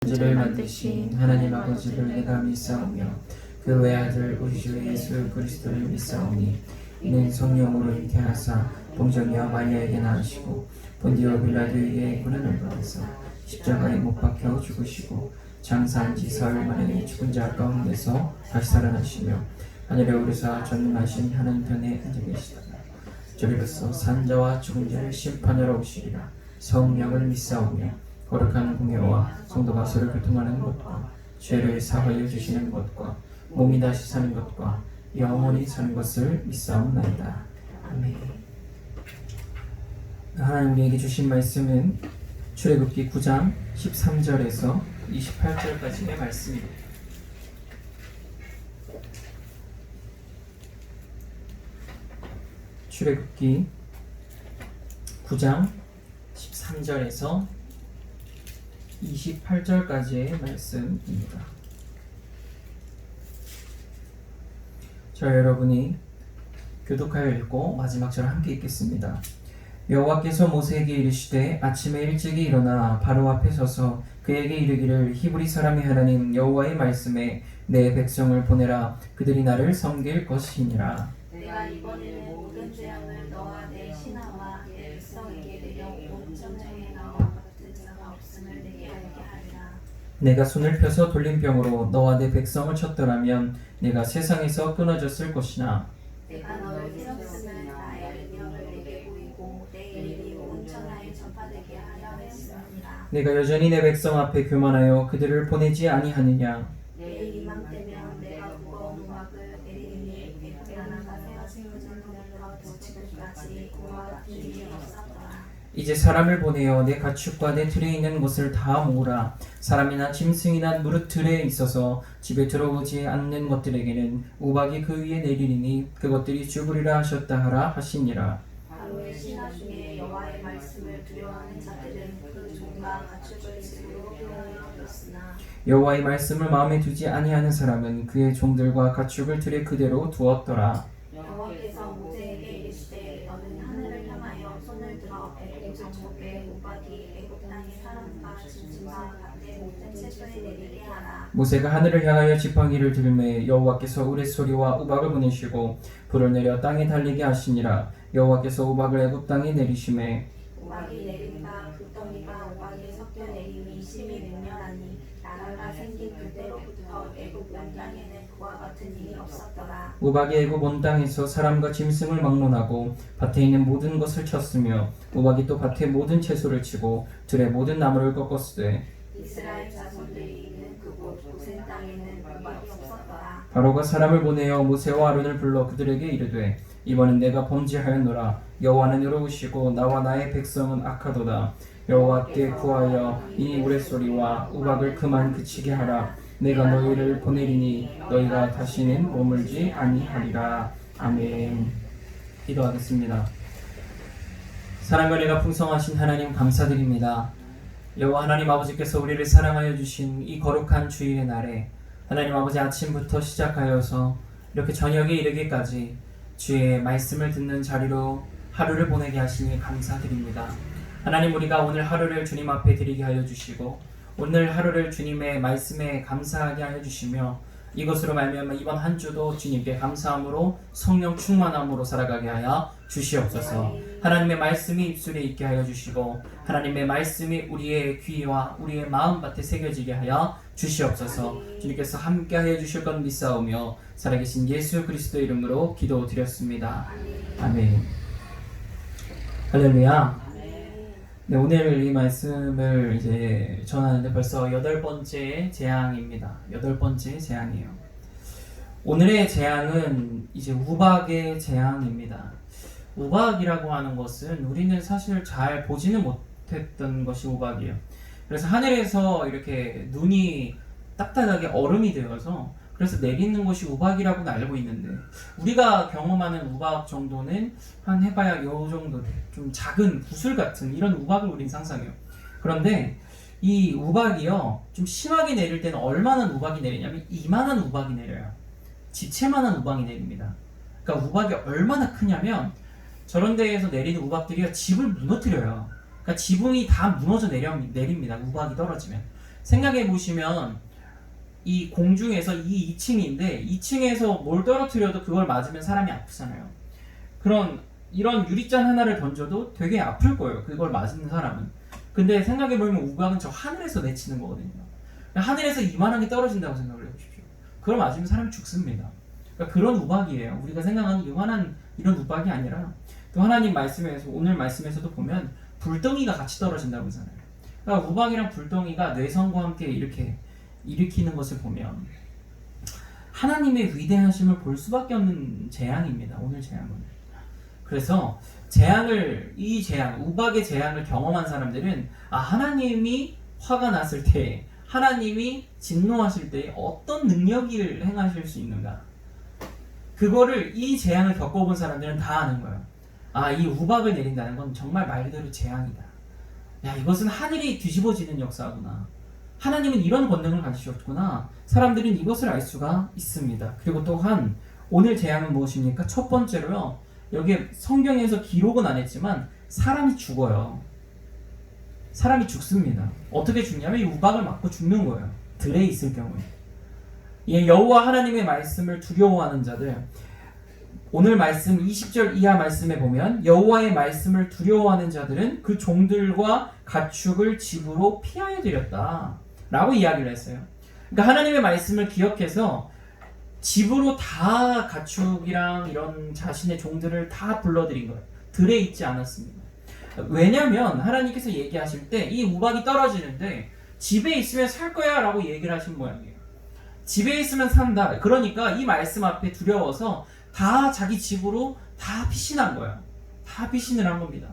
천지를 만드신 하나님 아버지를 내가 믿사오며 그 외아들 우리 주 예수 그리스도를 믿사오니 이는 성령으로 잉태하사 동정이와 마리아에게 낳으시고 본디오 빌라도에게 고난을 받아서 십자가에 못 박혀 죽으시고 장사한 지 사흘 만에 죽은 자 가운데서 다시 살아나시며 하늘에 오르사 전능하신 하나님 편에 앉아 계시다가 저리로서 산자와 죽은 자를 심판하러 오시리라. 성령을 믿사오며 거룩한 공예와 성도가 서로 교통하는 것과 죄를 사하여 주시는 것과 몸이 다시 사는 것과 영원히 사는 것을 믿사옵나이다. 아멘. 하나님 우리에게 주신 말씀은 출애굽기 9장 13절에서 28절까지의 말씀입니다. 출애굽기 9장 13절에서 28절까지의 말씀입니다. 저 여러분이 교독하여 읽고 마지막 절 함께 읽겠습니다. 여호와께서 모세에게 이르시되 아침에 일찍이 일어나 바로 앞에 서서 그에게 이르기를 히브리 사람의 하나님 여호와의 말씀에 내 백성을 보내라. 그들이 나를 섬길 것이니라. 내가 이번에 모든 재앙을 너와 내 신하와 내 백성에게 내려 온 전쟁에 나와 같은 자가 없음을 내게 알게 하리라. 내가 손을 펴서 돌림병으로 너와 내 백성을 쳤더라면 내가 세상에서 끊어졌을 것이나 내가 너를 세웠으면 나의 능력을 내게 보이고 내 일이 온 천하에 전파되게 하려 했습니다. 내가 여전히 내 백성 앞에 교만하여 그들을 보내지 아니하느냐. 내일 이맘때면 내가 무거운 우박을 내리니 애굽에 나가서 세워진 하늘로부터 지금까지 그와 같은 일이 없었더라. 이제 사람을 보내어 내 가축과 내 틀에 있는 것을 다 모으라. 사람이나 짐승이나 무릇 들에 있어서 집에 들어오지 않는 것들에게는 우박이 그 위에 내리리니 그것들이 죽으리라 하셨다 하라 하시니라. 바로의 신하 중에 여호와의 말씀을 두려워하는 자들은 그 종과 가축을 집으로 빼앗겼으나 여호와의 말씀을 마음에 두지 아니하는 사람은 그의 종들과 가축을 들에 그대로 두었더라. 여호와께서 모세에게 이르시되 너는 하늘을 향하여 손을 들어 애굽 전국에 우박이 애굽 땅의 사람과 짐승과 밭의 모든 채소에 내리게 하라. 모세가 하늘을 향하여 지팡이를 들매 여호와께서 우레소리와 우박을 보내시고 불을 내려 땅에 달리게 하시니라. 여호와께서 우박을 애굽 땅에 내리심에 우박이 내린다 그 더미가 우박에 섞여 내림이 심히 맹렬하니 나라가 생긴 그때로부터 애굽 온 땅에는 그와 같은 일이 없었더라. 우박이 애굽 온 땅에서 사람과 짐승을 막론하고 밭에 있는 모든 것을 쳤으며 우박이 또 밭의 모든 채소를 치고 들의 모든 나무를 꺾었으되 이스라엘 자손들이 있는 그곳 고센 땅에는 우박이 없었더라. 바로가 사람을 보내어 모세와 아론을 불러 그들에게 이르되 이번은 내가 범죄하였노라. 여호와는 의로우시고 나와 나의 백성은 악하도다. 여호와께 구하여 이 우레소리와 우박을 그만 그치게 하라. 내가 너희를 보내리니 너희가 다시는 머물지 아니하리라. 아멘. 기도하겠습니다. 사랑과 은혜가 풍성하신 하나님 감사드립니다. 여호와 하나님 아버지께서 우리를 사랑하여 주신 이 거룩한 주일의 날에 하나님 아버지 아침부터 시작하여서 이렇게 저녁에 이르기까지 주의 말씀을 듣는 자리로 하루를 보내게 하시니 감사드립니다. 하나님 우리가 오늘 하루를 주님 앞에 드리게 하여 주시고 오늘 하루를 주님의 말씀에 감사하게 하여 주시며 이것으로 말미암아 이번 한 주도 주님께 감사함으로 성령 충만함으로 살아가게 하여 주시옵소서. 하나님의 말씀이 입술에 있게 하여 주시고 하나님의 말씀이 우리의 귀와 우리의 마음밭에 새겨지게 하여 주시옵소서. 주님께서 함께 하여 주실 것 믿사오며 살아계신 예수 그리스도 이름으로 기도드렸습니다. 아멘. 할렐루야. 네, 오늘 이 말씀을 이제 전하는데 벌써 8번째 재앙입니다. 8번째 재앙이에요. 오늘의 재앙은 이제 우박의 재앙입니다. 우박이라고 하는 것은 우리는 사실 잘 보지는 못했던 것이 우박이에요. 그래서 하늘에서 이렇게 눈이 딱딱하게 얼음이 되어서 그래서 내리는 것이 우박이라고는 알고 있는데 우리가 경험하는 우박 정도는 한 해봐야 요 정도 좀 작은 구슬 같은 이런 우박을 우린 상상해요. 그런데 이 우박이요 좀 심하게 내릴 때는 얼마나 우박이 내리냐면 이만한 우박이 내려요. 지체만한 우박이 내립니다. 그러니까 우박이 얼마나 크냐면 저런 데에서 내리는 우박들이 집을 무너뜨려요. 그러니까 지붕이 다 무너져 내립니다. 우박이 떨어지면. 생각해 보시면 이 공중에서 이 2층인데 2층에서 뭘 떨어뜨려도 그걸 맞으면 사람이 아프잖아요. 이런 유리잔 하나를 던져도 되게 아플 거예요. 그걸 맞는 사람은. 근데 생각해 보면 우박은 저 하늘에서 내치는 거거든요. 하늘에서 이만한 게 떨어진다고 생각을 해보십시오. 그걸 맞으면 사람이 죽습니다. 그러니까 그런 우박이에요. 우리가 생각하는 이만한 이런 우박이 아니라 또 하나님 말씀에서 오늘 말씀에서도 보면 불덩이가 같이 떨어진다고 하잖아요. 그러니까 우박이랑 불덩이가 뇌성과 함께 이렇게 일으키는 것을 보면 하나님의 위대하심을 볼 수밖에 없는 재앙입니다. 오늘 재앙은. 그래서 우박의 재앙을 경험한 사람들은 하나님이 화가 났을 때, 하나님이 진노하실 때 어떤 능력을 행하실 수 있는가? 그거를 이 재앙을 겪어본 사람들은 다 아는 거예요. 이 우박을 내린다는 건 정말 말 그대로 재앙이다. 이것은 하늘이 뒤집어지는 역사구나. 하나님은 이런 권능을 가지셨구나. 사람들은 이것을 알 수가 있습니다. 그리고 또한 오늘 재앙은 무엇입니까? 첫 번째로요. 여기에 성경에서 기록은 안 했지만 사람이 죽어요. 사람이 죽습니다. 어떻게 죽냐면 이 우박을 맞고 죽는 거예요. 들에 있을 경우에. 여호와 하나님의 말씀을 두려워하는 자들, 오늘 말씀 20절 이하 말씀에 보면 여호와의 말씀을 두려워하는 자들은 그 종들과 가축을 집으로 피하여 들였다 라고 이야기를 했어요. 그러니까 하나님의 말씀을 기억해서 집으로 다 가축이랑 이런 자신의 종들을 다 불러들인 거예요. 들에 있지 않았습니다. 왜냐면 하나님께서 얘기하실 때 이 우박이 떨어지는데 집에 있으면 살 거야 라고 얘기를 하신 모양이에요. 집에 있으면 산다. 그러니까 이 말씀 앞에 두려워서 다 자기 집으로 다 피신한 거예요. 다 피신을 한 겁니다.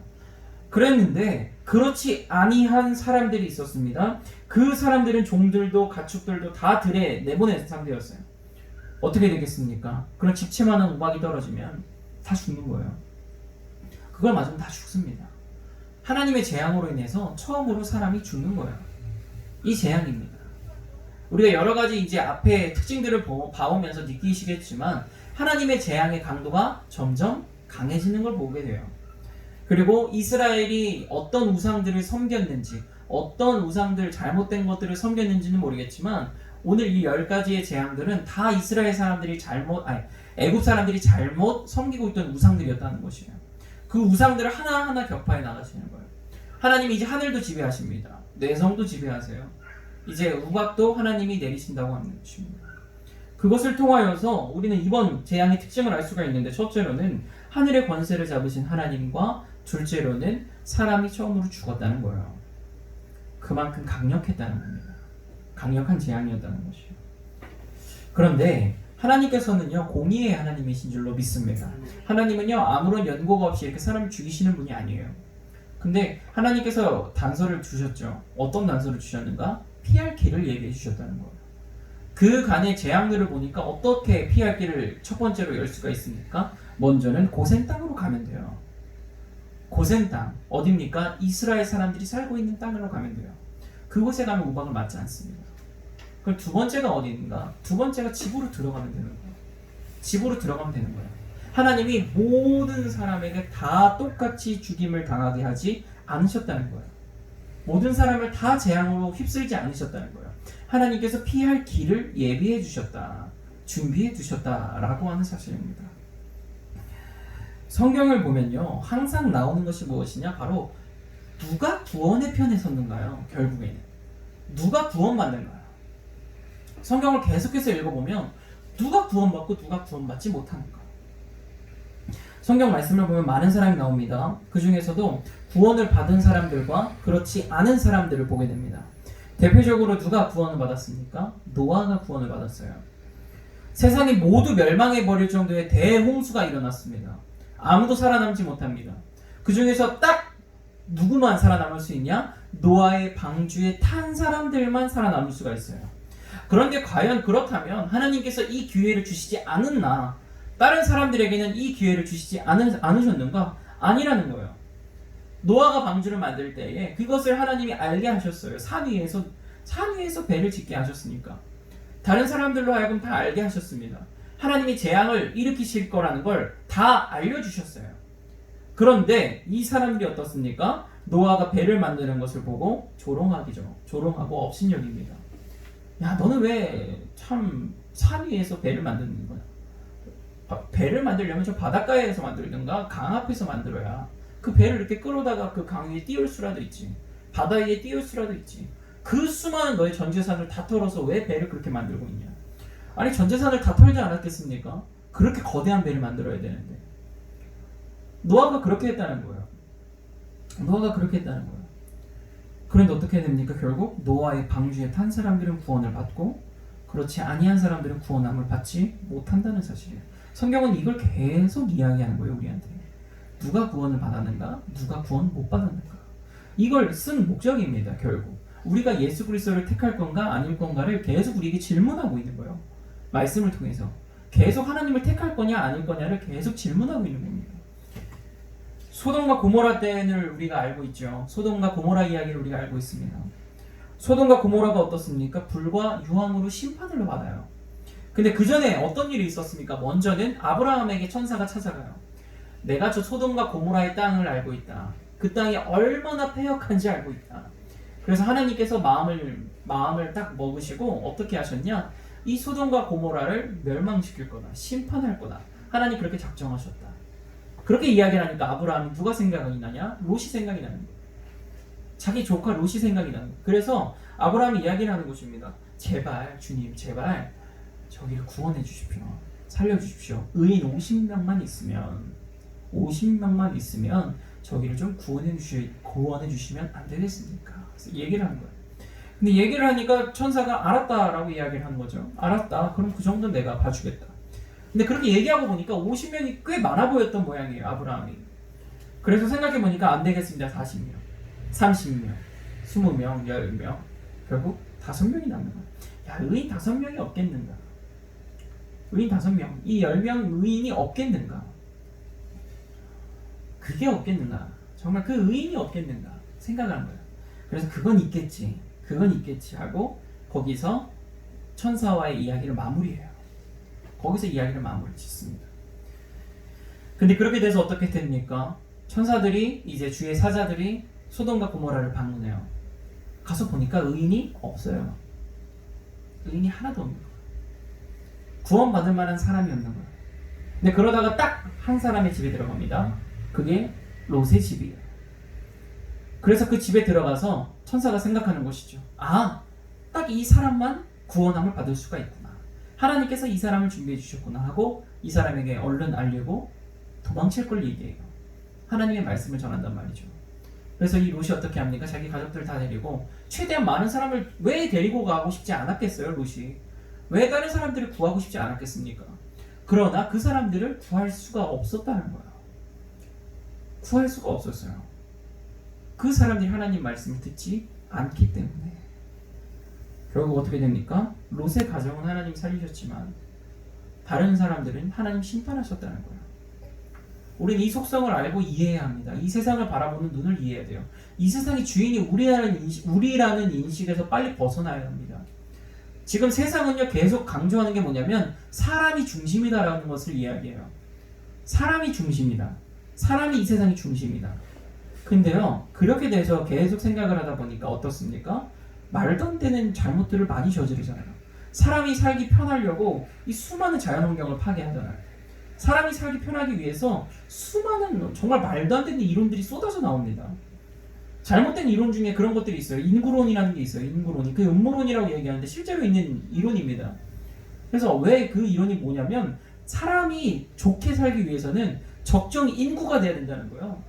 그랬는데 그렇지 아니한 사람들이 있었습니다. 그 사람들은 종들도 가축들도 다 들에 내보낸 상태였어요. 어떻게 되겠습니까? 그런 집채만한 우박이 떨어지면 다 죽는 거예요. 그걸 맞으면 다 죽습니다. 하나님의 재앙으로 인해서 처음으로 사람이 죽는 거예요. 이 재앙입니다. 우리가 여러 가지 이제 앞에 특징들을 봐오면서 느끼시겠지만 하나님의 재앙의 강도가 점점 강해지는 걸 보게 돼요. 그리고 이스라엘이 어떤 우상들을 섬겼는지, 어떤 우상들 잘못된 것들을 섬겼는지는 모르겠지만 오늘 이 10가지의 재앙들은 다 이스라엘 사람들이 애굽 사람들이 잘못 섬기고 있던 우상들이었다는 것이에요. 그 우상들을 하나하나 격파해 나가시는 거예요. 하나님이 이제 하늘도 지배하십니다. 내성도 지배하세요. 이제 우박도 하나님이 내리신다고 하는 것입니다. 그것을 통하여서 우리는 이번 재앙의 특징을 알 수가 있는데, 첫째로는 하늘의 권세를 잡으신 하나님과 둘째로는 사람이 처음으로 죽었다는 거예요. 그만큼 강력했다는 겁니다. 강력한 재앙이었다는 것이에요. 그런데 하나님께서는요, 공의의 하나님이신 줄로 믿습니다. 하나님은요, 아무런 연고가 없이 이렇게 사람을 죽이시는 분이 아니에요. 근데 하나님께서 단서를 주셨죠. 어떤 단서를 주셨는가? 피할 길을 얘기해 주셨다는 거예요. 그 간의 재앙들을 보니까 어떻게 피할 길을 첫 번째로 열 수가 있습니까? 먼저는 고센 땅으로 가면 돼요. 고센 땅, 어딥니까? 이스라엘 사람들이 살고 있는 땅으로 가면 돼요. 그곳에 가면 우박을 맞지 않습니다. 그럼 두 번째가 어디인가? 두 번째가 집으로 들어가면 되는 거예요. 집으로 들어가면 되는 거예요. 하나님이 모든 사람에게 다 똑같이 죽임을 당하게 하지 않으셨다는 거예요. 모든 사람을 다 재앙으로 휩쓸지 않으셨다는 거예요. 하나님께서 피할 길을 예비해 주셨다, 준비해 두셨다라고 하는 사실입니다. 성경을 보면요, 항상 나오는 것이 무엇이냐? 바로 누가 구원의 편에 섰는가요? 결국에는 누가 구원받는가요? 성경을 계속해서 읽어보면 누가 구원받고 누가 구원받지 못하는가? 성경 말씀을 보면 많은 사람이 나옵니다. 그 중에서도 구원을 받은 사람들과 그렇지 않은 사람들을 보게 됩니다. 대표적으로 누가 구원을 받았습니까? 노아가 구원을 받았어요. 세상이 모두 멸망해버릴 정도의 대홍수가 일어났습니다. 아무도 살아남지 못합니다. 그 중에서 딱 누구만 살아남을 수 있냐? 노아의 방주에 탄 사람들만 살아남을 수가 있어요. 그런데 과연 그렇다면 하나님께서 이 기회를 주시지 않았나? 다른 사람들에게는 이 기회를 주시지 않으셨는가? 아니라는 거예요. 노아가 방주를 만들 때에 그것을 하나님이 알게 하셨어요. 산 위에서 배를 짓게 하셨으니까. 다른 사람들로 하여금 다 알게 하셨습니다. 하나님이 재앙을 일으키실 거라는 걸 다 알려주셨어요. 그런데 이 사람들이 어떻습니까? 노아가 배를 만드는 것을 보고 조롱하기죠. 조롱하고 업신여깁니다. 야, 너는 왜 참 산 위에서 배를 만드는 거야? 배를 만들려면 저 바닷가에서 만들든가 강 앞에서 만들어야 그 배를 이렇게 끌어다가 그 강 위에 띄울 수라도 있지. 바다 위에 띄울 수라도 있지. 그 수많은 너의 전 재산을 다 털어서 왜 배를 그렇게 만들고 있냐? 아니, 전 재산을 다 털지 않았겠습니까? 그렇게 거대한 배를 만들어야 되는데. 노아가 그렇게 했다는 거예요. 노아가 그렇게 했다는 거예요. 그런데 어떻게 됩니까? 결국 노아의 방주에 탄 사람들은 구원을 받고 그렇지 아니한 사람들은 구원함을 받지 못한다는 사실이에요. 성경은 이걸 계속 이야기하는 거예요, 우리한테. 누가 구원을 받았는가? 누가 구원 못 받았는가? 이걸 쓴 목적입니다, 결국. 우리가 예수 그리스도를 택할 건가 아닐 건가를 계속 우리에게 질문하고 있는 거예요. 말씀을 통해서. 계속 하나님을 택할 거냐 아닐 거냐를 계속 질문하고 있는 겁니다. 소돔과 고모라 때를 우리가 알고 있죠. 소돔과 고모라 이야기를 우리가 알고 있습니다. 소돔과 고모라가 어떻습니까? 불과 유황으로 심판을 받아요. 근데 그 전에 어떤 일이 있었습니까? 먼저는 아브라함에게 천사가 찾아가요. 내가 저 소돔과 고모라의 땅을 알고 있다. 그 땅이 얼마나 패역한지 알고 있다. 그래서 하나님께서 마음을 딱 먹으시고 어떻게 하셨냐? 이 소돔과 고모라를 멸망시킬 거다. 심판할 거다. 하나님 그렇게 작정하셨다. 그렇게 이야기를 하니까 아브라함이 누가 생각이 나냐? 롯이 생각이 나는 거예요. 자기 조카 롯이 생각이 나는 거예요. 그래서 아브라함이 이야기를 하는 것입니다. 제발 주님, 제발 저기를 구원해 주십시오. 살려주십시오. 의인 50명만 있으면 저기를 좀 구원해 주시면 안 되겠습니까? 그래서 얘기를 하는 거예요. 근데 얘기를 하니까 천사가 알았다라고 이야기를 하는 거죠. 알았다. 그럼 그 정도는 내가 봐주겠다. 근데 그렇게 얘기하고 보니까 50명이 꽤 많아 보였던 모양이에요, 아브라함이. 그래서 생각해 보니까 안 되겠습니다. 40명, 30명, 20명, 10명. 결국 5명이 남는 거예요. 야, 의인 5명이 없겠는가? 의인 5명, 이 10명 의인이 없겠는가? 그게 없겠는가? 정말 그 의인이 없겠는가? 생각하는 거예요. 그래서 그건 있겠지 하고 거기서 천사와의 이야기를 마무리해요. 거기서 이야기를 마무리 짓습니다. 근데 그렇게 돼서 어떻게 됩니까? 천사들이 이제 주의 사자들이 소돔과 고모라를 방문해요. 가서 보니까 의인이 없어요. 의인이 하나도 없는 거예요. 구원받을 만한 사람이 없는 거예요. 근데 그러다가 딱 한 사람의 집에 들어갑니다. 그게 롯의 집이에요. 그래서 그 집에 들어가서 천사가 생각하는 것이죠. 아, 딱 이 사람만 구원함을 받을 수가 있구나. 하나님께서 이 사람을 준비해 주셨구나 하고 이 사람에게 얼른 알리고 도망칠 걸 얘기해요. 하나님의 말씀을 전한단 말이죠. 그래서 이 롯이 어떻게 합니까? 자기 가족들 다 데리고 최대한 많은 사람을 왜 데리고 가고 싶지 않았겠어요, 롯이? 왜 다른 사람들을 구하고 싶지 않았겠습니까? 그러나 그 사람들을 구할 수가 없었다는 거예요. 구할 수가 없었어요. 그 사람들이 하나님 말씀을 듣지 않기 때문에. 결국 어떻게 됩니까? 롯의 가정은 하나님 살리셨지만 다른 사람들은 하나님 심판하셨다는 거예요. 우리는 이 속성을 알고 이해해야 합니다. 이 세상을 바라보는 눈을 이해해야 돼요. 이 세상의 주인이 우리라는 인식에서 빨리 벗어나야 합니다. 지금 세상은요 계속 강조하는 게 뭐냐면 사람이 중심이다라는 것을 이야기해요. 사람이 중심이다. 사람이 이 세상의 중심이다. 근데요 그렇게 돼서 계속 생각을 하다 보니까 어떻습니까? 말도 안 되는 잘못들을 많이 저지르잖아요. 사람이 살기 편하려고 이 수많은 자연환경을 파괴하잖아요. 사람이 살기 편하기 위해서 수많은 정말 말도 안 되는 이론들이 쏟아져 나옵니다. 잘못된 이론 중에 그런 것들이 있어요. 인구론이라는 게 있어요. 인구론이. 그 음모론이라고 얘기하는데 실제로 있는 이론입니다. 그래서 왜 그 이론이 뭐냐면 사람이 좋게 살기 위해서는 적정 인구가 돼야 된다는 거예요.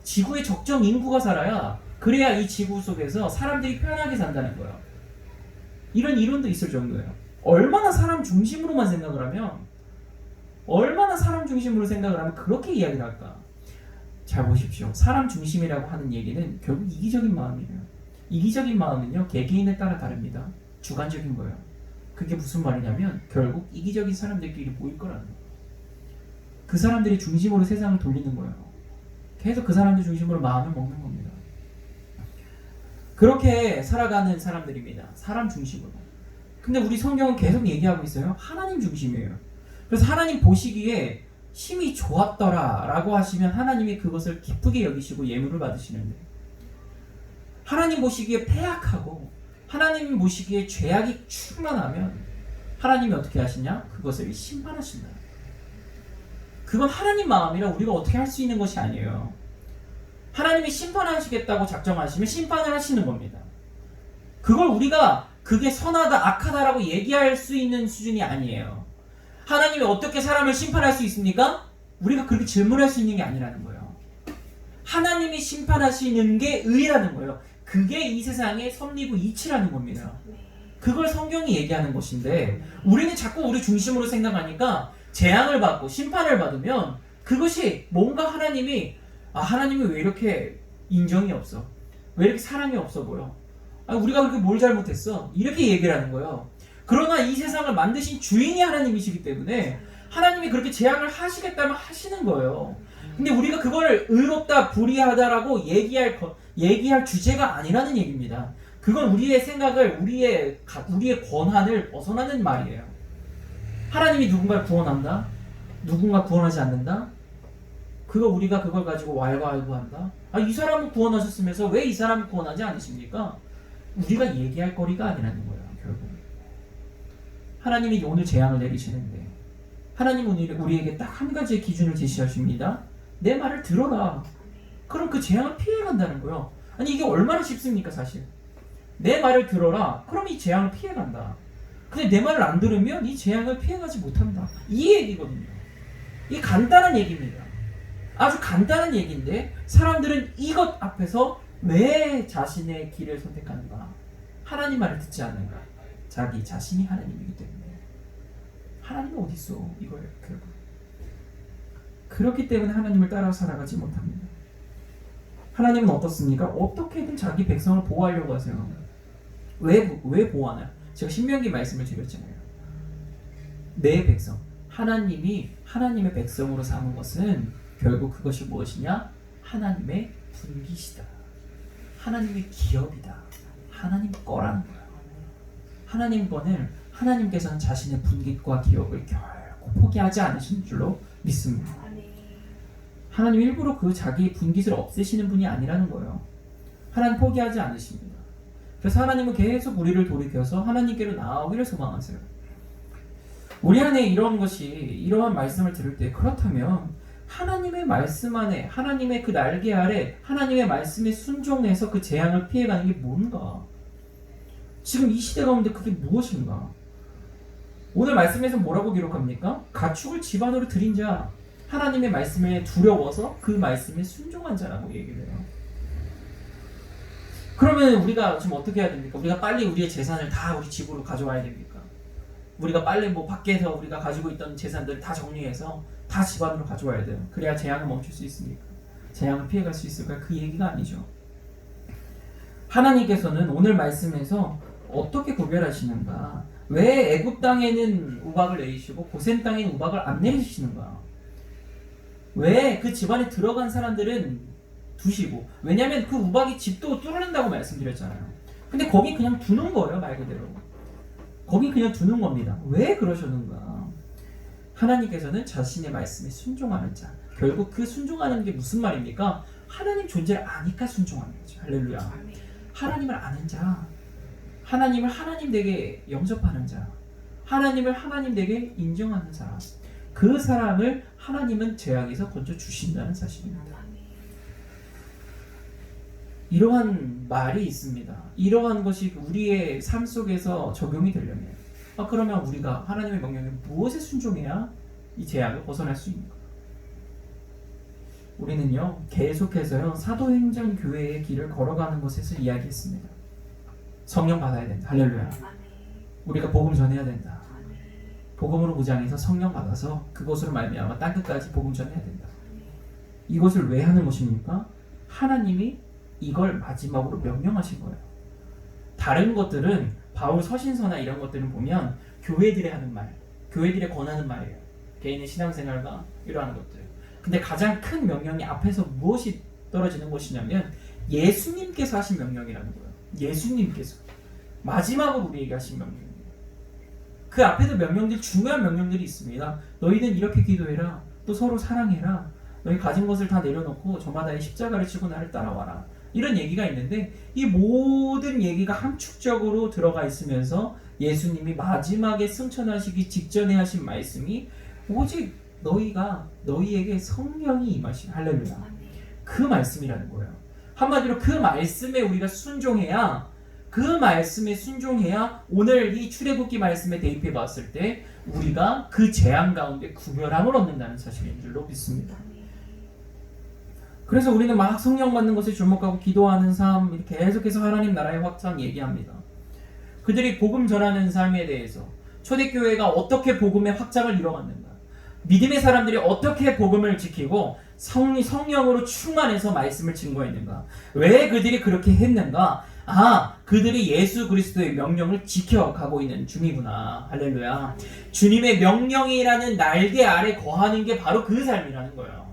지구에 적정 인구가 살아야 그래야 이 지구 속에서 사람들이 편하게 산다는 거예요. 이런 이론도 있을 정도예요. 얼마나 사람 중심으로만 생각을 하면 그렇게 이야기를 할까? 잘 보십시오. 사람 중심이라고 하는 얘기는 결국 이기적인 마음이에요. 이기적인 마음은요 개개인에 따라 다릅니다. 주관적인 거예요. 그게 무슨 말이냐면 결국 이기적인 사람들끼리 모일 거라는 거예요. 그 사람들이 중심으로 세상을 돌리는 거예요. 계속 그 사람들 중심으로 마음을 먹는 겁니다. 그렇게 살아가는 사람들입니다. 사람 중심으로. 근데 우리 성경은 계속 얘기하고 있어요. 하나님 중심이에요. 그래서 하나님 보시기에 힘이 좋았더라 라고 하시면 하나님이 그것을 기쁘게 여기시고 예물을 받으시는데 하나님 보시기에 패악하고 하나님 보시기에 죄악이 충만하면 하나님이 어떻게 하시냐? 그것을 심판하신다. 그건 하나님 마음이라 우리가 어떻게 할 수 있는 것이 아니에요. 하나님이 심판하시겠다고 작정하시면 심판을 하시는 겁니다. 그걸 우리가 그게 선하다 악하다라고 얘기할 수 있는 수준이 아니에요. 하나님이 어떻게 사람을 심판할 수 있습니까? 우리가 그렇게 질문할 수 있는 게 아니라는 거예요. 하나님이 심판하시는 게 의라는 거예요. 그게 이 세상의 섭리고 이치라는 겁니다. 그걸 성경이 얘기하는 것인데 우리는 자꾸 우리 중심으로 생각하니까 재앙을 받고 심판을 받으면 그것이 뭔가 하나님이 왜 이렇게 인정이 없어? 왜 이렇게 사랑이 없어 보여? 우리가 그렇게 뭘 잘못했어? 이렇게 얘기를 하는 거예요. 그러나 이 세상을 만드신 주인이 하나님이시기 때문에 하나님이 그렇게 재앙을 하시겠다면 하시는 거예요. 근데 우리가 그거를 의롭다 불의하다라고 얘기할 주제가 아니라는 얘기입니다. 그건 우리의 생각을 우리의 권한을 벗어나는 말이에요. 하나님이 누군가를 구원한다? 누군가 구원하지 않는다? 우리가 그걸 가지고 왈가왈부한다? 이 사람은 구원하셨으면서 왜 이 사람을 구원하지 않으십니까? 우리가 얘기할 거리가 아니라는 거예요. 결국 하나님이 오늘 재앙을 내리시는데 하나님은 우리에게 딱 한 가지의 기준을 제시하십니다. 내 말을 들어라. 그럼 그 재앙을 피해간다는 거예요. 이게 얼마나 쉽습니까 사실. 내 말을 들어라. 그럼 이 재앙을 피해간다. 근데 내 말을 안 들으면 이 재앙을 피해가지 못한다. 이 얘기거든요. 이게 간단한 얘기입니다. 아주 간단한 얘기인데 사람들은 이것 앞에서 왜 자신의 길을 선택하는가? 하나님 말을 듣지 않는가? 자기 자신이 하나님이기 때문에. 하나님은 어디 있어? 이걸 결국. 그렇기 때문에 하나님을 따라 살아가지 못합니다. 하나님은 어떻습니까? 어떻게든 자기 백성을 보호하려고 하세요. 왜 보호하나요? 제가 신명기 말씀을 드렸잖아요. 내 백성, 하나님이 하나님의 백성으로 삼은 것은 결국 그것이 무엇이냐? 하나님의 분깃이다. 하나님의 기업이다. 하나님 거라는 거야. 하나님 거는 하나님께서는 자신의 분깃과 기업을 결코 포기하지 않으신 줄로 믿습니다. 하나님 일부러 자기 분깃을 없애시는 분이 아니라는 거예요. 하나님 포기하지 않으십니다. 그래서 하나님은 계속 우리를 돌이켜서 하나님께로 나아오기를 소망하세요. 우리 안에 이러한 말씀을 들을 때 그렇다면 하나님의 말씀 안에 하나님의 그 날개 아래 하나님의 말씀에 순종해서 그 재앙을 피해가는 게 뭔가? 지금 이 시대 가운데 그게 무엇인가? 오늘 말씀에서 뭐라고 기록합니까? 가축을 집 안으로 들인 자, 하나님의 말씀에 두려워서 그 말씀에 순종한 자라고 얘기를 해요. 그러면 우리가 지금 어떻게 해야 됩니까? 우리가 빨리 우리의 재산을 다 우리 집으로 가져와야 됩니까? 우리가 빨리 밖에서 우리가 가지고 있던 재산들을 다 정리해서 다 집 안으로 가져와야 돼요. 그래야 재앙을 멈출 수 있습니까? 재앙을 피해갈 수 있을까? 그 얘기가 아니죠. 하나님께서는 오늘 말씀에서 어떻게 구별하시는가? 왜 애굽 땅에는 우박을 내리시고 고센 땅에는 우박을 안 내리시는가? 왜 그 집안에 들어간 사람들은 두시고? 왜냐하면 그 우박이 집도 뚫는다고 말씀드렸잖아요. 근데 거기 그냥 두는 거예요, 말 그대로. 거기 그냥 두는 겁니다. 왜 그러셨는가? 하나님께서는 자신의 말씀에 순종하는 자. 결국 그 순종하는 게 무슨 말입니까? 하나님 존재를 아니까 순종하는 거죠. 할렐루야. 하나님을 아는 자, 하나님을 하나님 되게 영접하는 자, 하나님을 하나님 되게 인정하는 사람, 그 사람을 하나님은 재앙에서 건져 주신다는 사실입니다. 이러한 말이 있습니다. 이러한 것이 우리의 삶 속에서 적용이 되려면 그러면 우리가 하나님의 명령에 무엇에 순종해야 이 재앙을 벗어날 수 있는가? 우리는요 계속해서요 사도행전 교회의 길을 걸어가는 것에서 이야기했습니다. 성령 받아야 된다. 할렐루야. 우리가 복음 전해야 된다. 복음으로 무장해서 성령 받아서 그것으로 말미암아 땅 끝까지 복음 전해야 된다. 이것을 왜 하는 것입니까? 하나님이 이걸 마지막으로 명령하신 거예요. 다른 것들은 바울 서신서나 이런 것들은 보면 교회들이 하는 말, 교회들이 권하는 말이에요. 개인의 신앙생활과 이러한 것들. 근데 가장 큰 명령이 앞에서 무엇이 떨어지는 것이냐면 예수님께서 하신 명령이라는 거예요. 예수님께서 마지막으로 우리에게 하신 명령이에요. 그 앞에도 명령들, 중요한 명령들이 있습니다. 너희는 이렇게 기도해라. 또 서로 사랑해라. 너희 가진 것을 다 내려놓고 저마다의 십자가를 지고 나를 따라와라. 이런 얘기가 있는데 이 모든 얘기가 함축적으로 들어가 있으면서 예수님이 마지막에 승천하시기 직전에 하신 말씀이 오직 너희에게 성령이 임하신 할렐루야. 그 말씀이라는 거예요. 한마디로 그 말씀에 우리가 순종해야 그 말씀에 순종해야 오늘 이 출애굽기 말씀에 대입해 봤을 때 우리가 그 재앙 가운데 구별함을 얻는다는 사실인 줄로 믿습니다. 그래서 우리는 막 성령 받는 것에 주목하고 기도하는 삶 이렇게 계속해서 하나님 나라의 확장 얘기합니다. 그들이 복음 전하는 삶에 대해서 초대교회가 어떻게 복음의 확장을 이뤄갔는가, 믿음의 사람들이 어떻게 복음을 지키고 성령으로 충만해서 말씀을 증거했는가, 왜 그들이 그렇게 했는가, 그들이 예수 그리스도의 명령을 지켜가고 있는 중이구나. 할렐루야. 주님의 명령이라는 날개 아래 거하는 게 바로 그 삶이라는 거예요.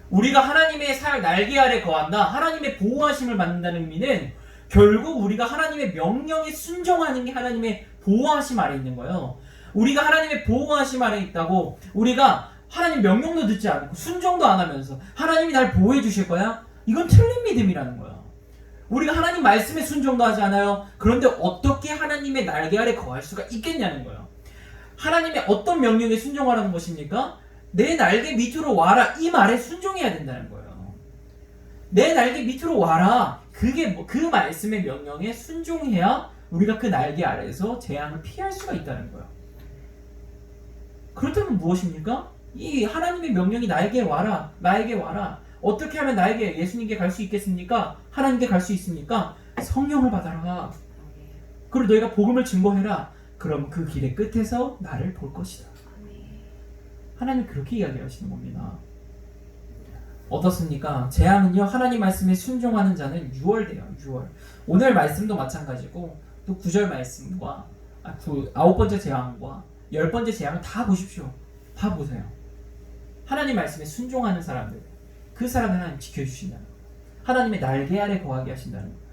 우리가 하나님의 날개 아래 거한다, 하나님의 보호하심을 받는다는 의미는 결국 우리가 하나님의 명령에 순종하는 게 하나님의 보호하심 아래 있는 거예요. 우리가 하나님의 보호하심 아래 있다고 우리가 하나님 명령도 듣지 않고 순종도 안 하면서 하나님이 날 보호해 주실 거야? 이건 틀린 믿음이라는 거예요. 우리가 하나님 말씀에 순종도 하지 않아요. 그런데 어떻게 하나님의 날개 아래 거할 수가 있겠냐는 거예요. 하나님의 어떤 명령에 순종하라는 것입니까? 내 날개 밑으로 와라, 이 말에 순종해야 된다는 거예요. 내 날개 밑으로 와라, 그 말씀의 명령에 순종해야 우리가 그 날개 아래에서 재앙을 피할 수가 있다는 거예요. 그렇다면 무엇입니까? 이 하나님의 명령이 나에게 와라, 나에게 와라. 어떻게 하면 나에게 예수님께 갈 수 있겠습니까? 하나님께 갈 수 있습니까? 성령을 받아라. 그리고 너희가 복음을 증거해라. 그럼 그 길의 끝에서 나를 볼 것이다. 하나님 그렇게 이야기하시는 겁니다. 어떻습니까? 재앙은요, 하나님 말씀에 순종하는 자는 유월돼요. 유월. 오늘 말씀도 마찬가지고 또 9절 말씀과 9번째 재앙과 10번째 재앙을 다 보십시오. 다 보세요. 하나님 말씀에 순종하는 사람들, 그 사람을 하나님 지켜주신다는 거예요. 하나님의 날개 아래 거하게 하신다는 거예요.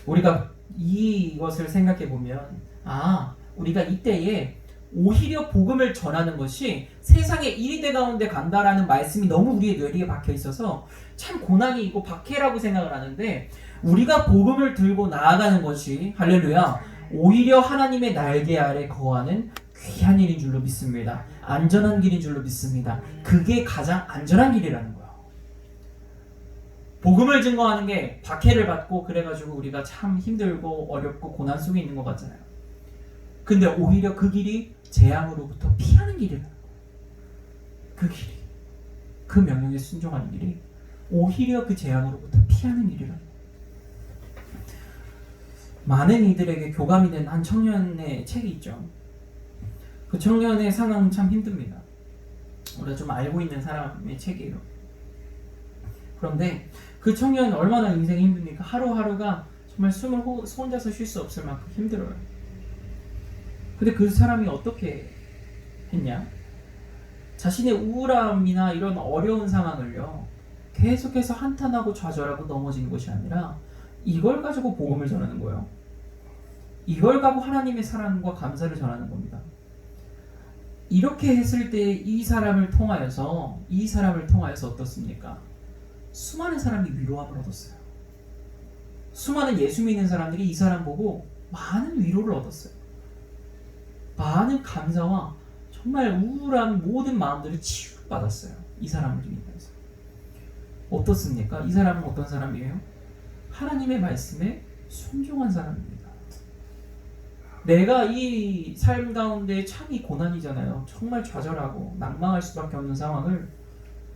우리가 이것을 생각해 보면 우리가 이때에 오히려 복음을 전하는 것이 세상의 이리대 가운데 간다라는 말씀이 너무 우리의 뇌리에 박혀 있어서 참 고난이 있고 박해라고 생각을 하는데, 우리가 복음을 들고 나아가는 것이 할렐루야 오히려 하나님의 날개 아래 거하는 귀한 일인 줄로 믿습니다. 안전한 길인 줄로 믿습니다. 그게 가장 안전한 길이라는 거예요. 복음을 증거하는 게 박해를 받고 그래가지고 우리가 참 힘들고 어렵고 고난 속에 있는 것 같잖아요. 근데 오히려 그 길이 재앙으로부터 피하는 길이라는 거예요. 그 길이, 그 명령에 순종하는 길이 오히려 그 재앙으로부터 피하는 길이라는 거예요. 많은 이들에게 교감이 된 한 청년의 책이 있죠. 그 청년의 상황은 참 힘듭니다. 우리가 좀 알고 있는 사람의 책이에요. 그런데 그 청년은 얼마나 인생이 힘듭니까? 하루하루가 정말 숨을 혼자서 쉴 수 없을 만큼 힘들어요. 근데 그 사람이 어떻게 했냐? 자신의 우울함이나 이런 어려운 상황을요, 계속해서 한탄하고 좌절하고 넘어지는 것이 아니라 이걸 가지고 복음을 전하는 거예요. 이걸 가지고 하나님의 사랑과 감사를 전하는 겁니다. 이렇게 했을 때 이 사람을 통하여서 어떻습니까? 수많은 사람이 위로함을 얻었어요. 수많은 예수 믿는 사람들이 이 사람 보고 많은 위로를 얻었어요. 많은 감사와 정말 우울한 모든 마음들을 치유받았어요. 이 사람을 통해서. 어떻습니까? 이 사람은 어떤 사람이에요? 하나님의 말씀에 순종한 사람입니다. 내가 이 삶 가운데 참이 고난이잖아요. 정말 좌절하고 낙망할 수밖에 없는 상황을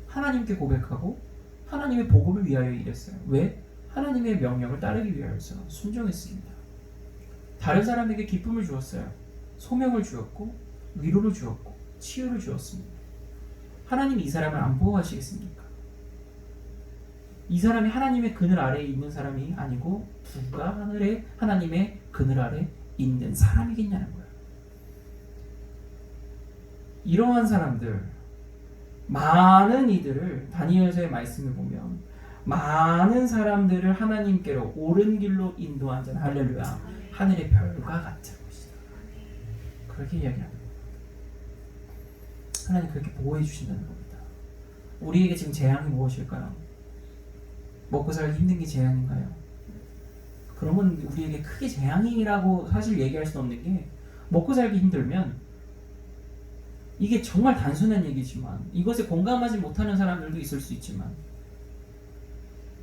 하나님께 고백하고 하나님의 복음을 위하여 일했어요. 왜? 하나님의 명령을 따르기 위하여서 순종했습니다. 다른 사람에게 기쁨을 주었어요. 소명을 주었고 위로를 주었고 치유를 주었습니다. 하나님이 이 사람을 안 보호하시겠습니까? 이 사람이 하나님의 그늘 아래에 있는 사람이 아니고 누가 하나님의 그늘 아래 있는 사람이겠냐는 거예요. 이러한 사람들, 많은 이들을 다니엘서의 말씀을 보면 많은 사람들을 하나님께로 옳은 길로 인도한 자는 할렐루야 하늘의 별과 같은 것이다. 그렇게 이야기합니다. 하나님 그렇게 보호해 주신다는 겁니다. 우리에게 지금 재앙이 무엇일까요? 먹고 살기 힘든 게 재앙인가요? 그러면 우리에게 크게 재앙이라고 사실 얘기할 수 없는 게, 먹고 살기 힘들면 이게 정말 단순한 얘기지만 이것에 공감하지 못하는 사람들도 있을 수 있지만,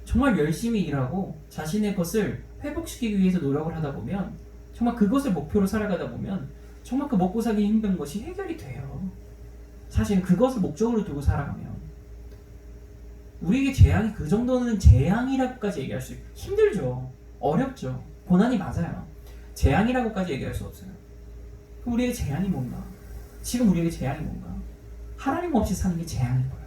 정말 열심히 일하고 자신의 것을 회복시키기 위해서 노력을 하다 보면, 정말 그것을 목표로 살아가다 보면 정말 그 먹고 살기 힘든 것이 해결이 돼요. 사실 그것을 목적으로 두고 살아가면 우리에게 재앙이 그 정도는 재앙이라고까지 얘기할 수 힘들죠. 어렵죠. 고난이 맞아요. 재앙이라고까지 얘기할 수 없어요. 그럼 우리에게 재앙이 뭔가? 지금 우리에게 재앙이 뭔가? 하나님 없이 사는 게 재앙인 거예요.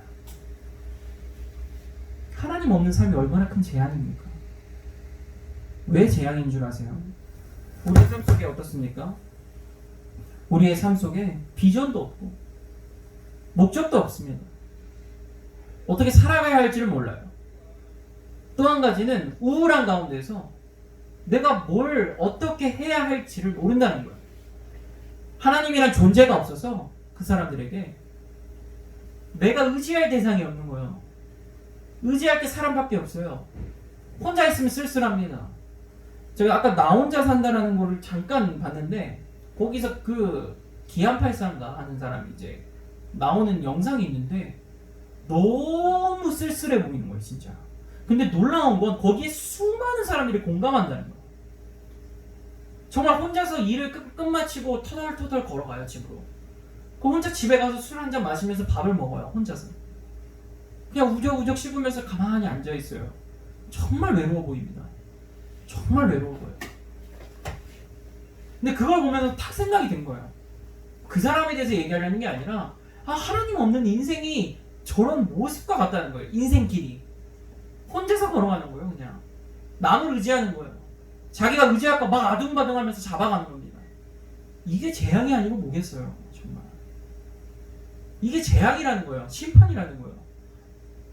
하나님 없는 삶이 얼마나 큰 재앙입니까? 왜 재앙인 줄 아세요? 우리의 삶 속에 어떻습니까? 우리의 삶 속에 비전도 없고 목적도 없습니다. 어떻게 살아가야 할지를 몰라요. 또 한 가지는 우울한 가운데서 내가 뭘 어떻게 해야 할지를 모른다는 거예요. 하나님이란 존재가 없어서 그 사람들에게 내가 의지할 대상이 없는 거예요. 의지할 게 사람밖에 없어요. 혼자 있으면 쓸쓸합니다. 제가 아까 나 혼자 산다라는 거를 잠깐 봤는데, 거기서 그 기안84인가 하는 사람이 이제 나오는 영상이 있는데 너무 쓸쓸해 보이는 거예요, 진짜. 근데 놀라운 건 거기에 수많은 사람들이 공감한다는 거예요. 정말 혼자서 일을 끝마치고 터덜터덜 걸어가요, 집으로. 그 혼자 집에 가서 술 한잔 마시면서 밥을 먹어요, 혼자서. 그냥 우적우적 씹으면서 가만히 앉아있어요. 정말 외로워 보입니다. 정말 외로워 보여요. 근데 그걸 보면서 탁 생각이 든 거예요. 그 사람에 대해서 얘기하려는 게 아니라, 하나님 없는 인생이 저런 모습과 같다는 거예요. 인생길이 혼자서 걸어가는 거예요. 그냥 남을 의지하는 거예요. 자기가 의지할까 막 아둥바둥하면서 잡아가는 겁니다. 이게 재앙이 아니고 뭐겠어요. 정말 이게 재앙이라는 거예요. 심판이라는 거예요.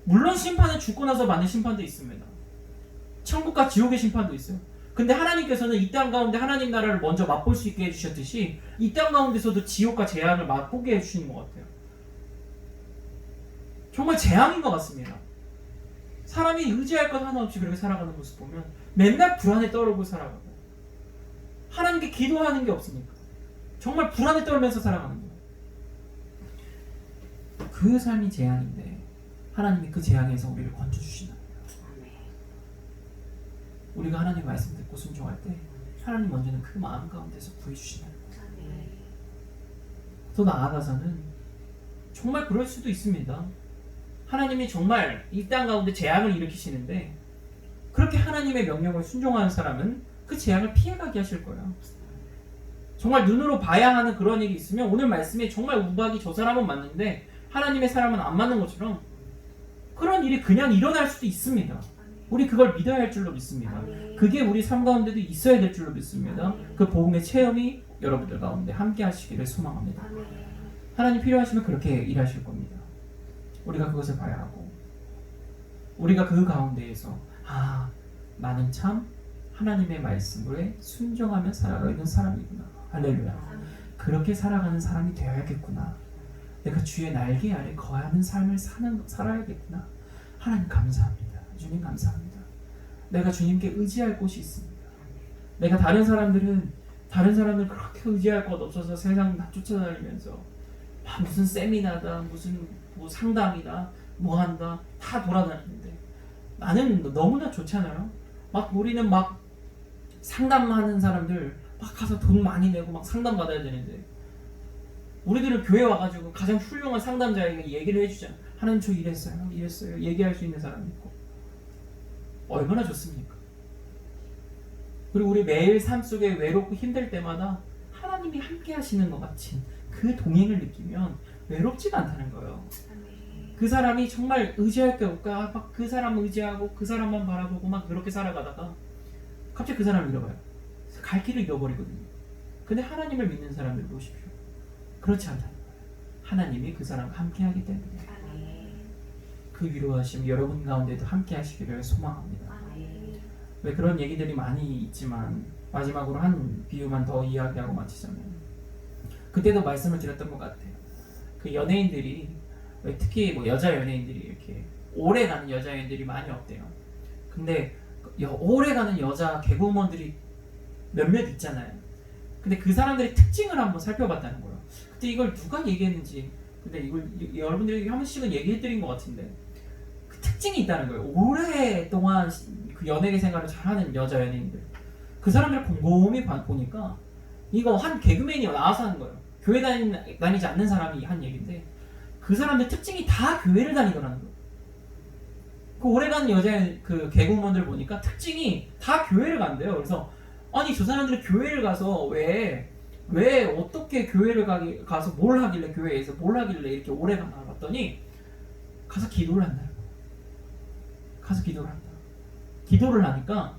물론 심판은 죽고 나서 받는 심판도 있습니다. 천국과 지옥의 심판도 있어요. 근데 하나님께서는 이 땅 가운데 하나님 나라를 먼저 맛볼 수 있게 해주셨듯이 이 땅 가운데서도 지옥과 재앙을 맛보게 해주시는 것 같아요. 정말 재앙인 것 같습니다. 사람이 의지할 것 하나 없이 그렇게 살아가는 모습 보면 맨날 불안에 떨고 살아가고, 하나님께 기도하는 게 없으니까 정말 불안에 떨면서 살아가는 거예요. 그 삶이 재앙인데 하나님이 그 재앙에서 우리를 건져주시는 거예요. 우리가 하나님 말씀 듣고 순종할 때 하나님 먼저는 그 마음 가운데서 구해주시는 거예요. 더 나아가서는 정말 그럴 수도 있습니다. 하나님이 정말 이 땅 가운데 재앙을 일으키시는데 그렇게 하나님의 명령을 순종하는 사람은 그 재앙을 피해가게 하실 거예요. 정말 눈으로 봐야 하는 그런 일이 있으면 오늘 말씀에 정말 우박이 저 사람은 맞는데 하나님의 사람은 안 맞는 것처럼 그런 일이 그냥 일어날 수도 있습니다. 우리 그걸 믿어야 할 줄로 믿습니다. 그게 우리 삶 가운데도 있어야 될 줄로 믿습니다. 그 복음의 체험이 여러분들 가운데 함께 하시기를 소망합니다. 하나님 필요하시면 그렇게 일하실 겁니다. 우리가 그것을 봐야 하고, 우리가 그 가운데에서 나는 참 하나님의 말씀에 순종하며 살아가고 있는 사람이구나. 할렐루야. 그렇게 살아가는 사람이 되어야겠구나. 내가 주의 날개 아래 거하는 삶을 살아야겠구나. 하나님 감사합니다. 주님 감사합니다. 내가 주님께 의지할 곳이 있습니다. 내가 다른 사람들 그렇게 의지할 것 없어서 세상 다 쫓아다니면서 무슨 세미나다, 무슨 상담이다, 뭐 한다 다 돌아다니는데 나는 너무나 좋잖아요. 우리는 상담하는 사람들 가서 돈 많이 내고 상담 받아야 되는데, 우리들은 교회 와가지고 가장 훌륭한 상담자에게 얘기를 해주잖아. 하나님 저 이랬어요 얘기할 수 있는 사람이 있고, 얼마나 좋습니까? 그리고 우리 매일 삶 속에 외롭고 힘들 때마다 하나님이 함께 하시는 것 같이 그 동행을 느끼면 외롭지가 않다는 거예요. 그 사람이 정말 의지할 게 없까 그 사람 의지하고 그 사람만 바라보고 그렇게 살아가다가 갑자기 그 사람을 잃어봐요. 갈 길을 잃어버리거든요. 근데 하나님을 믿는 사람들 보십시오. 그렇지 않다는 거예요. 하나님이 그 사람과 함께 하기 때문에 그 위로하심 여러분 가운데도 함께 하시기를 소망합니다. 왜 그런 얘기들이 많이 있지만 마지막으로 한 비유만 더 이야기하고 마치자면, 그때도 말씀을 드렸던 것 같아요. 그 연예인들이, 특히 여자 연예인들이 이렇게 오래 가는 여자 연예인들이 많이 없대요. 근데 오래가는 여자 개그우먼들이 몇몇 있잖아요. 근데 그 사람들의 특징을 한번 살펴봤다는 거예요. 그때 이걸 누가 얘기했는지, 근데 이걸 여러분들에게 한 번씩은 얘기해드린 것 같은데 그 특징이 있다는 거예요. 오랫동안 그 연예계 생활을 잘하는 여자 연예인들, 그 사람들을 곰곰이 보니까 이거 한 개그맨이 나와서 하는 거예요. 교회 다니지 않는 사람이 한 얘기인데 그 사람들 특징이 다 교회를 다니더라는 거예요. 그 오래가는 여자 그 개그우먼들 보니까 특징이 다 교회를 간대요. 그래서 아니 저 사람들이 교회를 가서 왜 어떻게 교회를 가서 뭘 하길래, 교회에서 뭘 하길래 이렇게 오래 가나 봤더니 가서 기도를 한다는 거예요. 가서 기도를 한다. 기도를 하니까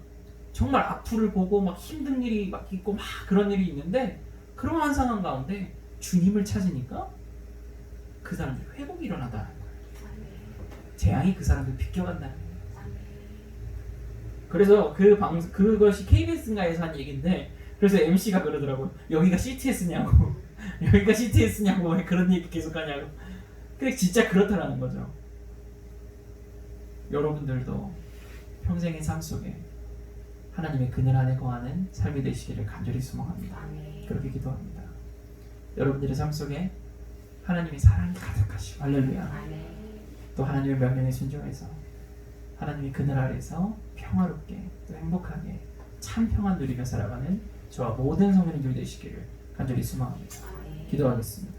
정말 앞을 보고 막 힘든 일이 막 있고 막 그런 일이 있는데 그러한 상황 가운데 주님을 찾으니까 그 사람들이 회복이 일어나다는 거예요. 재앙이 그 사람들 비껴간다는 거예요. 그래서 그것이 KBS인가에서 한 얘기인데, 그래서 MC가 그러더라고요. 여기가 CTS냐고. 여기가 CTS냐고 왜 그런 얘기 계속 하냐고. 근데 진짜 그렇다라는 거죠. 여러분들도 평생의 삶 속에 하나님의 그늘 안에 거하는 삶이 되시기를 간절히 소망합니다. 그렇게 기도합니다. 여러분들의 삶 속에 하나님의 사랑이 가득하시고, 할렐루야. 또 하나님의 명령에 순종해서 하나님의 그늘 아래서 평화롭게 또 행복하게 참 평안 누리며 살아가는 저와 모든 성도님들 되시기를 간절히 소망합니다. 기도하겠습니다.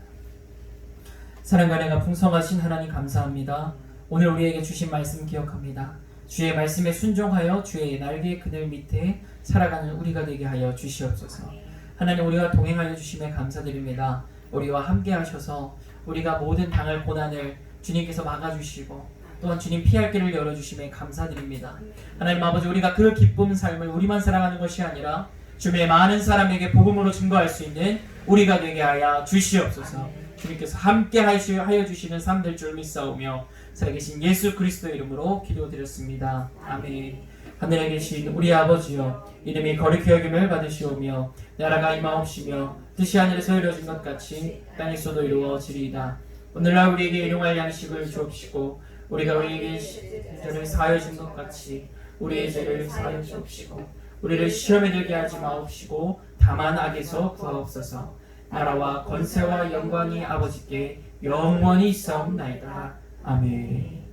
사랑과 은혜가 풍성하신 하나님 감사합니다. 오늘 우리에게 주신 말씀 기억합니다. 주의 말씀에 순종하여 주의 날개의 그늘 밑에 살아가는 우리가 되게 하여 주시옵소서. 하나님, 우리와 동행하여 주심에 감사드립니다. 우리와 함께 하셔서 우리가 모든 당할 고난을 주님께서 막아주시고 또한 주님 피할 길을 열어주심에 감사드립니다. 하나님 아버지, 우리가 그 기쁜 삶을 우리만 살아가는 것이 아니라 주님의 많은 사람에게 복음으로 증거할 수 있는 우리가 되게 하여 주시옵소서. 주님께서 함께 하여 주시는 삶 될 줄 믿사오며 살아계신 예수 그리스도의 이름으로 기도드렸습니다. 아멘. 하늘에 계신 우리 아버지여, 이름이 거룩히 여김을 받으시오며 나라가 임하옵시며 뜻이 하늘에서 이루어진 것 같이 땅에서도 이루어지리이다. 오늘날 우리에게 일용할 양식을 주옵시고 우리가 우리에게 죄를 사하여 준 것 같이 우리의 죄를 사하여 주옵시고 우리를 시험에 들게 하지 마옵시고 다만 악에서 구하옵소서. 나라와 권세와 영광이 아버지께 영원히 있사옵나이다. 아멘.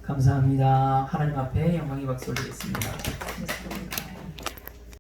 감사합니다. 하나님 앞에 영광의 박수 올리겠습니다.